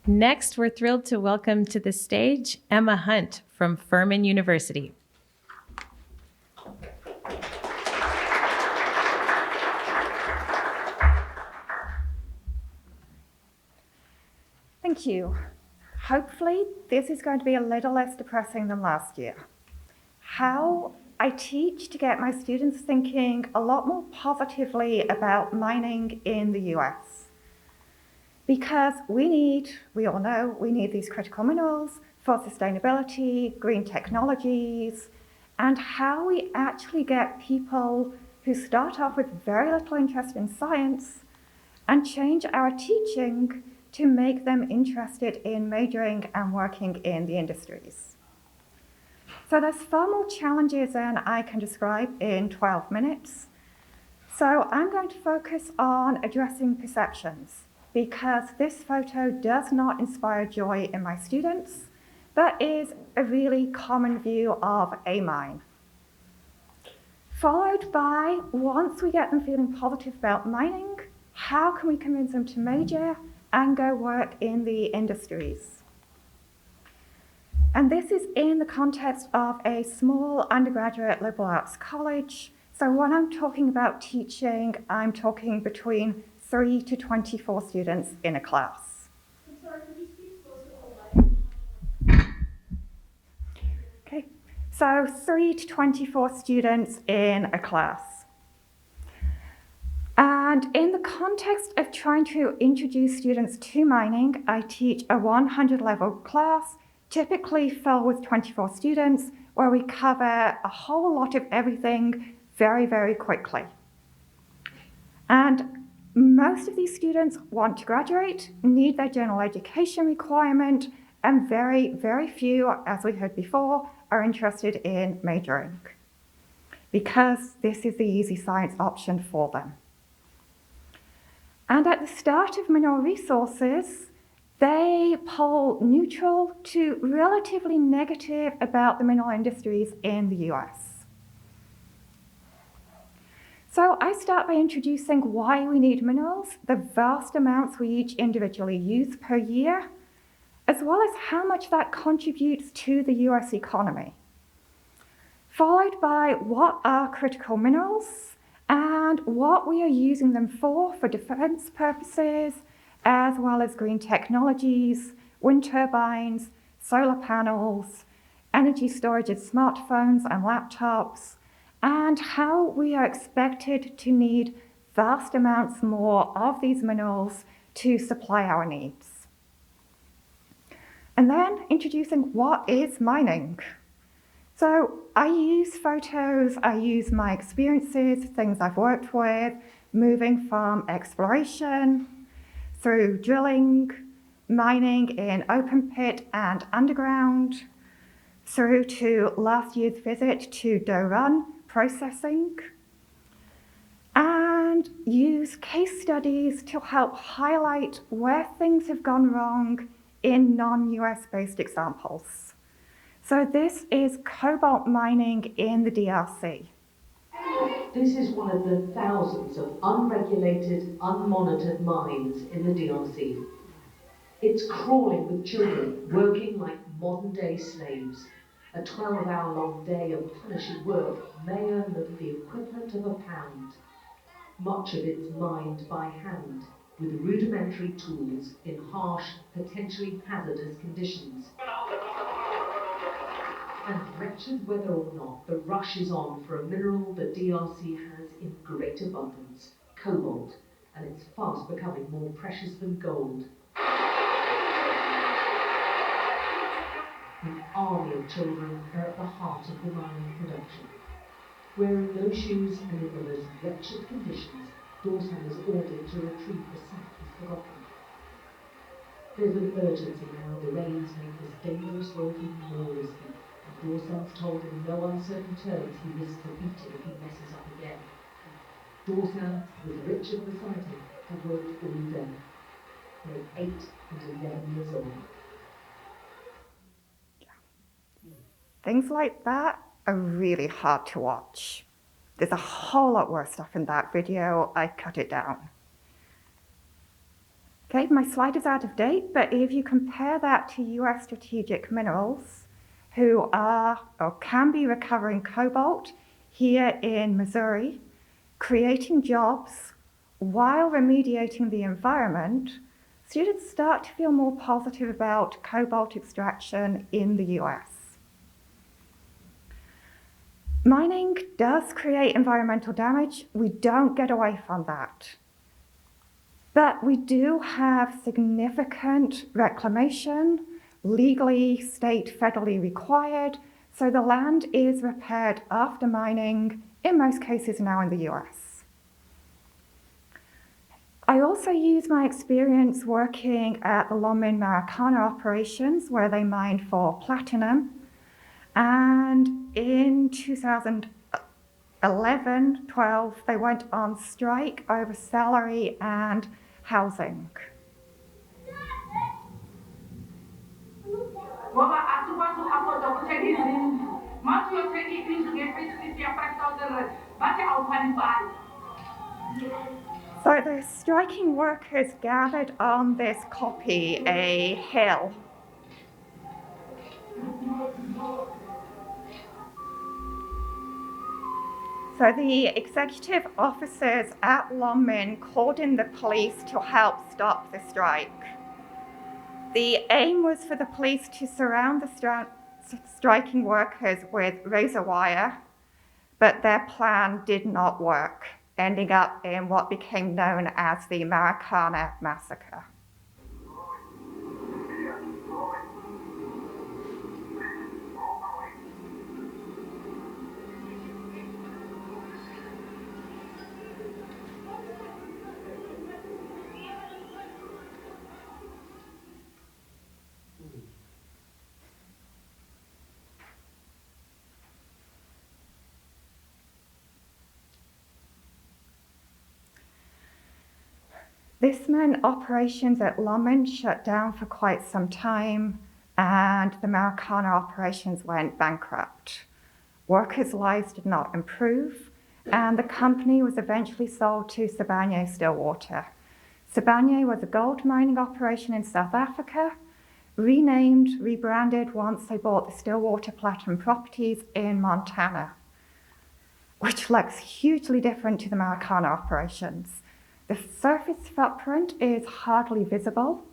Next, we're thrilled to welcome to the stage Emma Hunt from Furman University. Thank you. Hopefully, this is going to be a little less depressing than last year. How I teach to get my students thinking a lot more positively about mining in the US. Because we all know, we need these critical minerals for sustainability, green technologies, and how we actually get people who start off with very little interest in science and change our teaching to make them interested in majoring and working in the industries. So there's far more challenges than I can describe in 12 minutes. So I'm going to focus on addressing perceptions, because this photo does not inspire joy in my students, but is a really common view of a mine. Followed by, once we get them feeling positive about mining, how can we convince them to major and go work in the industries? And this is in the context of a small undergraduate liberal arts college. So when I'm talking about teaching, I'm talking between 3 to 24 students in a class. I'm sorry, could you speak closer to the mic? Okay, so 3 to 24 students in a class. And in the context of trying to introduce students to mining, I teach a 100 level class, typically filled with 24 students, where we cover a whole lot of everything very, very quickly. And most of these students want to graduate, need their general education requirement, and very, very few, as we heard before, are interested in majoring, because this is the easy science option for them. And at the start of mineral resources, they poll neutral to relatively negative about the mineral industries in the US. So I start by introducing why we need minerals, the vast amounts we each individually use per year, as well as how much that contributes to the US economy. Followed by what are critical minerals and what we are using them for defense purposes, as well as green technologies, wind turbines, solar panels, energy storage in smartphones and laptops, and how we are expected to need vast amounts more of these minerals to supply our needs. And then introducing what is mining. So I use photos, I use my experiences, things I've worked with, moving from exploration through drilling, mining in open pit and underground, through to last year's visit to Doe Run processing, and use case studies to help highlight where things have gone wrong in non-US based examples. So this is cobalt mining in the DRC. This is one of the thousands of unregulated, unmonitored mines in the DRC. It's crawling with children, working like modern-day slaves. A 12-hour-long day of punishing work may earn them the equivalent of £1. Much of it's mined by hand, with rudimentary tools in harsh, potentially hazardous conditions. And wretched whether or not, the rush is on for a mineral the DRC has in great abundance, cobalt, and it's fast becoming more precious than gold. An army of children are at the heart of the mining production. Wearing no shoes and in the most wretched conditions, Dawson is ordered to retrieve the sack he's forgotten. There's an urgency now. The rains make this dangerous work even more risky, and Dawson's told in no uncertain terms he risks a beating if he messes up again. Dawson, with Richard beside him, have worked all day. They're 8 and 11 years old. Things like that are really hard to watch. There's a whole lot worse stuff in that video. I cut it down. Okay, my slide is out of date, but if you compare that to US Strategic Minerals, who are or can be recovering cobalt here in Missouri, creating jobs while remediating the environment, students start to feel more positive about cobalt extraction in the US. Mining does create environmental damage. We don't get away from that. But we do have significant reclamation, legally state federally required, so the land is repaired after mining, in most cases now in the US. I also use my experience working at the Longmin Maracana operations where they mined for platinum, and in 2011-12 they went on strike over salary and housing. So the striking workers gathered on this kopje, a hill. So the executive officers at Longmin called in the police to help stop the strike. The aim was for the police to surround the striking workers with razor wire, but their plan did not work, ending up in what became known as the Maracana Massacre. This meant operations at Longmin shut down for quite some time, and the Maracana operations went bankrupt. Workers' lives did not improve, and the company was eventually sold to Sibanye-Stillwater. Sibanye was a gold mining operation in South Africa, renamed, rebranded once they bought the Stillwater Platinum properties in Montana, which looks hugely different to the Maracana operations. The surface footprint is hardly visible,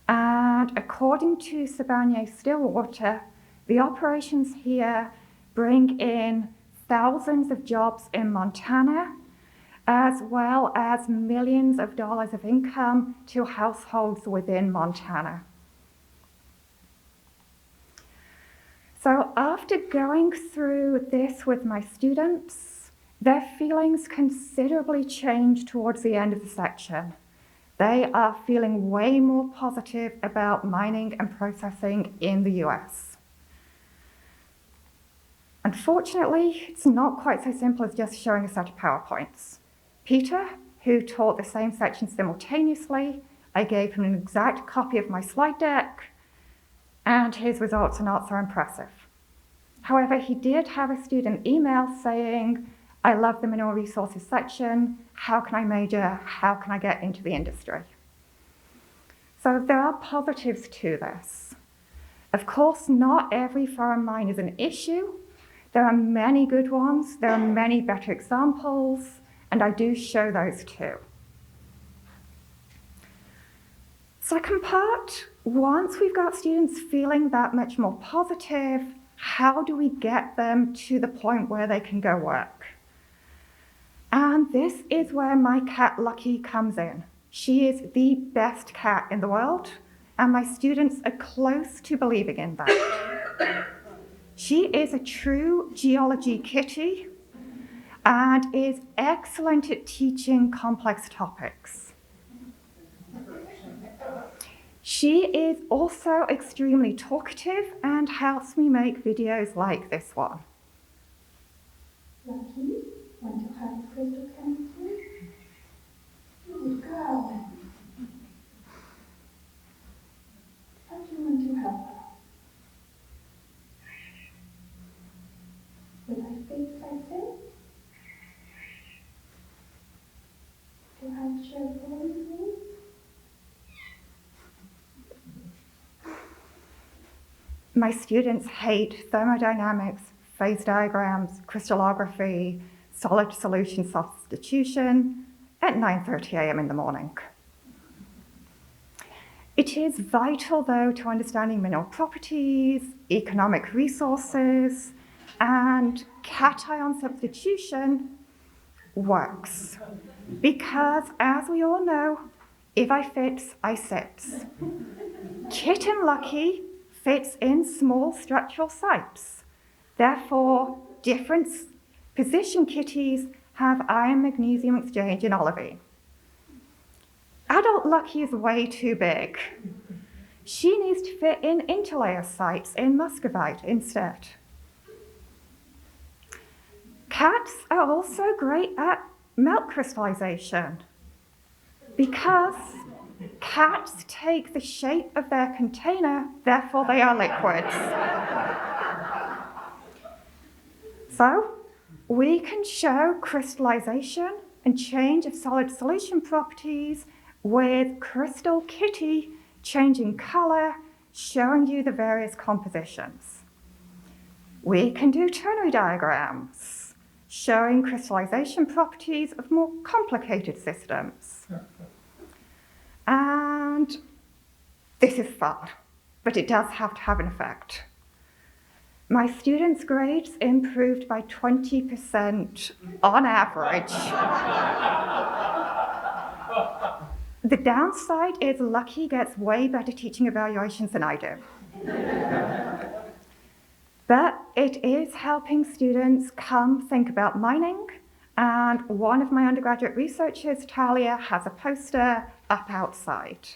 and according to Sibanye-Stillwater, the operations here bring in thousands of jobs in Montana, as well as millions of dollars of income to households within Montana. So after going through this with my students, their feelings considerably changed towards the end of the section. They are feeling way more positive about mining and processing in the US. Unfortunately, it's not quite so simple as just showing a set of PowerPoints. Peter, who taught the same section simultaneously, I gave him an exact copy of my slide deck, and his results are not so impressive. However, he did have a student email saying, I love the mineral resources section. How can I major? How can I get into the industry? So there are positives to this. Of course, not every foreign mine is an issue. There are many good ones. There are many better examples, and I do show those too. Second part, once we've got students feeling that much more positive, how do we get them to the point where they can go work? And this is where my cat Lucky comes in. She is the best cat in the world, and my students are close to believing in that. She is a true geology kitty and is excellent at teaching complex topics. She is also extremely talkative and helps me make videos like this one. Lucky, want to have crystal chemistry? Good girl. How do you want to help her? Will I fix like this? To have show for me? My students hate thermodynamics, phase diagrams, crystallography, solid solution substitution at 9:30 a.m. in the morning. It is vital, though, to understanding mineral properties, economic resources, and cation substitution works. Because, as we all know, if I fits, I sits. Kitten lucky fits in small structural sites. Therefore, different position kitties have iron-magnesium exchange in olivine. Adult lucky is way too big. She needs to fit in interlayer sites in muscovite instead. Cats are also great at melt crystallization because cats take the shape of their container, therefore they are liquids. So we can show crystallization and change of solid solution properties with Crystal Kitty changing color, showing you the various compositions. We can do ternary diagrams, showing crystallization properties of more complicated systems. And this is fun, but it does have to have an effect. My students' grades improved by 20% on average. The downside is Lucky gets way better teaching evaluations than I do. But it is helping students come think about mining, and one of my undergraduate researchers, Talia, has a poster up outside.